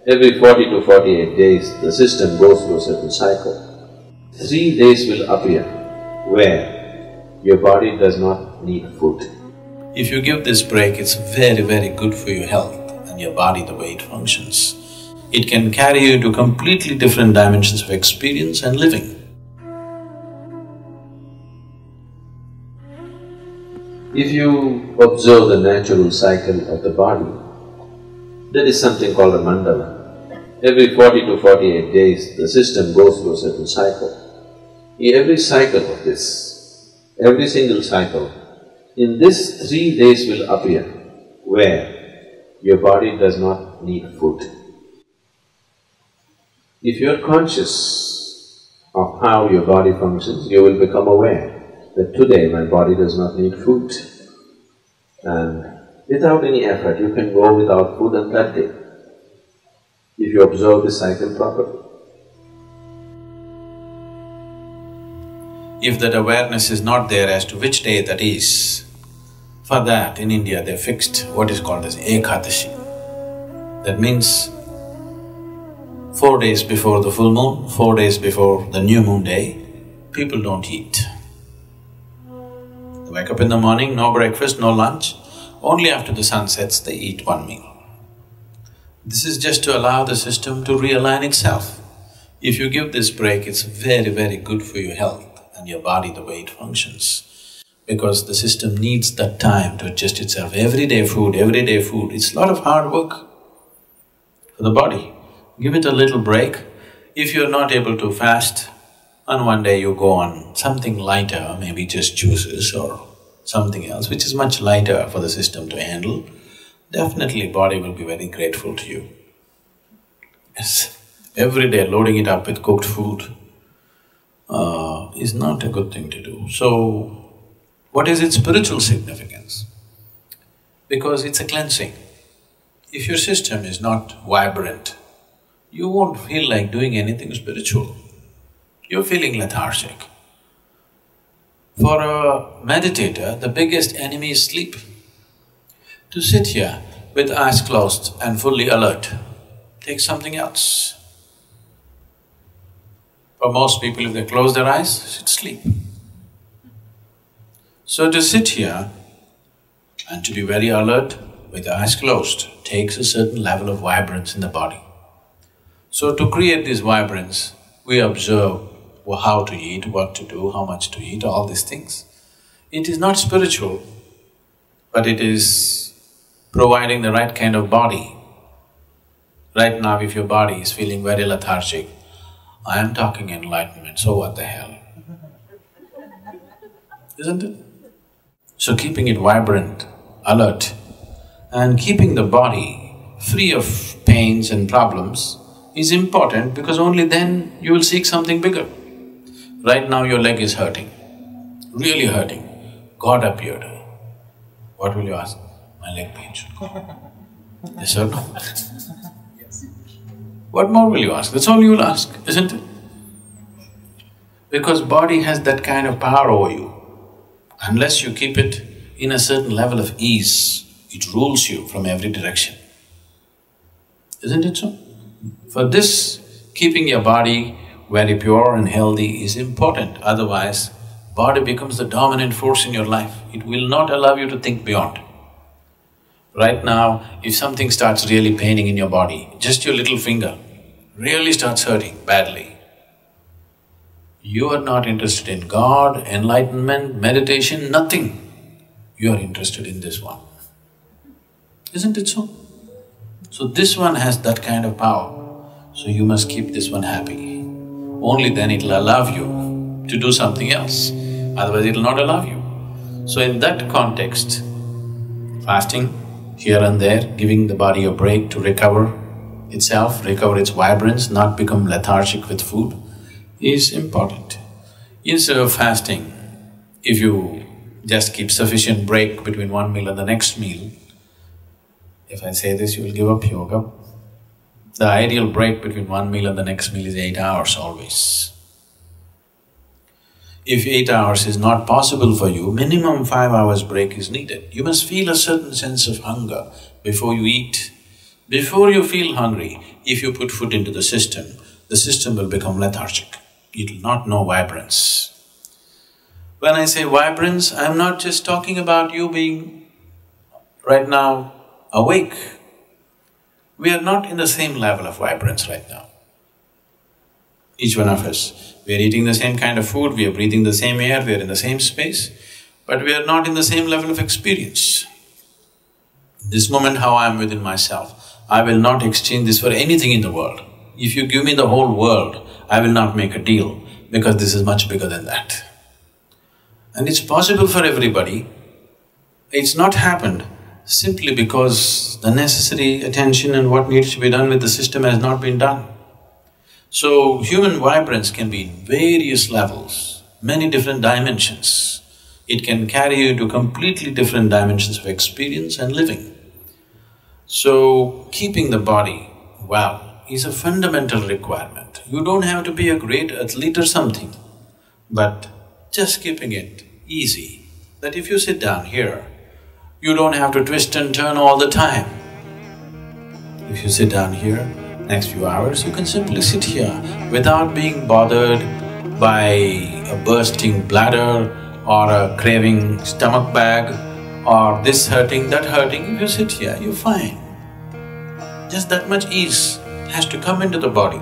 Every 40 to 48 days, the system goes through a certain cycle. 3 days will appear where your body does not need food. If you give this break, it's very, very good for your health and your body, the way it functions. It can carry you to completely different dimensions of experience and living. If you observe the natural cycle of the body, there is something called a mandala. Every 40 to 48 days, the system goes through a certain cycle. In every cycle of this, every single cycle, in this 3 days will appear where your body does not need food. If you are conscious of how your body functions, you will become aware that today my body does not need food. And without any effort, you can go without food on that day, if you observe the cycle properly. If that awareness is not there as to which day that is, for that in India they fixed what is called as ЕКАДАШИ. That means 4 days before the full moon, 4 days before the new moon day, people don't eat. They wake up in the morning, no breakfast, no lunch, only after the sun sets they eat one meal. This is just to allow the system to realign itself. If you give this break, it's very, very good for your health and your body, the way it functions. Because the system needs that time to adjust itself. Everyday food, it's a lot of hard work for the body. Give it a little break. If you're not able to fast, on one day you go on something lighter, maybe just juices or something else which is much lighter for the system to handle, definitely body will be very grateful to you. Yes, every day loading it up with cooked food is not a good thing to do. So, what is its spiritual significance? Because it's a cleansing. If your system is not vibrant, you won't feel like doing anything spiritual. You're feeling lethargic. For a meditator, the biggest enemy is sleep. To sit here with eyes closed and fully alert takes something else. For most people, if they close their eyes, it's sleep. So to sit here and to be very alert with the eyes closed takes a certain level of vibrance in the body. So to create this vibrance, we observe how to eat, what to do, how much to eat, all these things. It is not spiritual, but it is providing the right kind of body. Right now, if your body is feeling very lethargic, I am talking enlightenment, so what the hell? Isn't it? So keeping it vibrant, alert, and keeping the body free of pains and problems is important because only then you will seek something bigger. Right now your leg is hurting, really hurting. God appeared. What will you ask? My leg pains. Yes or no? What more will you ask? That's all you will ask, isn't it? Because body has that kind of power over you. Unless you keep it in a certain level of ease, it rules you from every direction. Isn't it so? For this, keeping your body very pure and healthy is important, otherwise body becomes the dominant force in your life. It will not allow you to think beyond. Right now, if something starts really paining in your body, just your little finger really starts hurting badly, you are not interested in God, enlightenment, meditation, nothing. You are interested in this one. Isn't it so? So this one has that kind of power, so you must keep this one happy. Only then it'll allow you to do something else, otherwise it'll not allow you. So in that context, fasting here and there, giving the body a break to recover itself, recover its vibrance, not become lethargic with food, is important. Instead of fasting, if you just keep sufficient break between one meal and the next meal, if I say this, you will give up yoga. The ideal break between one meal and the next meal is 8 hours always. If 8 hours is not possible for you, minimum 5 hours break is needed. You must feel a certain sense of hunger before you eat. Before you feel hungry, if you put food into the system will become lethargic. It will not know vibrance. When I say vibrance, I'm not just talking about you being right now awake. We are not in the same level of vibrance right now. Each one of us, we are eating the same kind of food, we are breathing the same air, we are in the same space, but we are not in the same level of experience. This moment how I am within myself, I will not exchange this for anything in the world. If you give me the whole world, I will not make a deal because this is much bigger than that. And it's possible for everybody. It's not happened simply because the necessary attention and what needs to be done with the system has not been done. So, human vibrance can be in various levels, many different dimensions. It can carry you to completely different dimensions of experience and living. So, keeping the body well is a fundamental requirement. You don't have to be a great athlete or something, but just keeping it easy, that if you sit down here, you don't have to twist and turn all the time. If you sit down here, next few hours, you can simply sit here without being bothered by a bursting bladder or a craving stomach bag or this hurting, that hurting. If you sit here, you're fine. Just that much ease has to come into the body.